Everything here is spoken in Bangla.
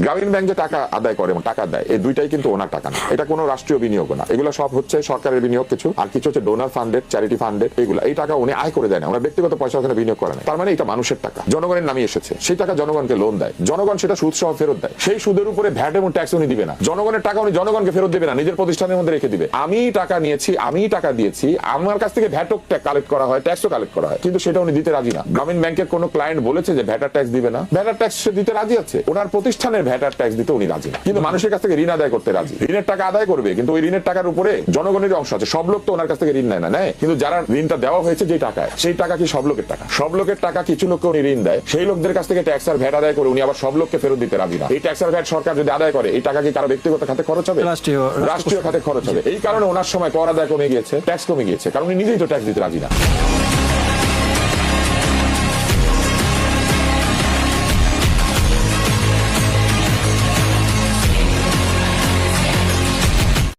গ্রামীণ ব্যাংক যে টাকা আদায় করে এবং টাকা দেয় এই দুইটাই কিন্তু ওনার টাকা না, এটা কোনো রাষ্ট্রীয় বিনিয়োগ না, এগুলো সব হচ্ছে সরকারের বিনিয়োগ কিছু, আর কিছু হচ্ছে ডোনার ফান্ডেড, চ্যারিটি ফান্ডেড। এগুলো এই টাকা উনি আয় করে দেয় না, ওনার ব্যক্তিগত পয়সা ওখানে বিনিয়োগ করে না। তার মানে এটা মানুষের টাকা, জনগণের নামে এসেছে, সেই টাকা জনগণকে লোন দেয়, জনগণ সেটা সুদ সহ ফেরত দেয়। সেই সুদের উপরে ভ্যাট এবং ট্যাক্স উনি দিবে না, জনগণের টাকা উনি জনগণকে ফেরত দেবে না, নিজের প্রতিষ্ঠানের মধ্যে রেখে দিবে। আমি টাকা নিয়েছি, আমি টাকা দিয়েছি, আমার কাছ থেকে ভ্যাটও কালেক্ট করা হয়, ট্যাক্সও কালেক্ট করা হয়, কিন্তু সেটা উনি দিতে রাজি না। গ্রামীণ ব্যাংকের কোনো ক্লায়েন্ট বলেছে যে ভ্যাটার ট্যাক্স দিবে না, ভ্যাটার ট্যাক্স সে দিতে রাজি আছে, ওনার প্রতিষ্ঠানের ভ্যাটার ট্যাক্স দিতে উনি রাজি না, কিন্তু মানুষের কাছ থেকে ঋণ আদায় করতে রাজি। ঋণের টাকা আদায় করবে, কিন্তু ওই ঋণের টাকার উপরে জনগণের অংশ আছে। সব লোক তো ওনার কাছ থেকে ঋণ নেয় না, নেয়, কিন্তু যারা ঋণটা দেওয়া হয়েছে যে টাকায়, সেই টাকা কি সব লোকের টাকা? সব লোকের টাকা কিছু লোককে উনি ঋণ দেয়, সেই লোকদের কাছ থেকে ট্যাক্স আর ভ্যাট আদায় করে উনি আবার সব লোককে ফেরত দিতে রাজি না। এই ট্যাক্স আর ভ্যাট সরকার যদি আদায় করে, এই টাকা কি কারো ব্যক্তিগত খাতে খরচ হবে? রাষ্ট্রীয় খাতে খরচ হবে। এই কারণে ওনার সময় কর আদায় কমে গিয়েছে, ট্যাক্স কমে গিয়েছে, কারণ উনি নিজেই তো ট্যাক্স দিতে রাজি না।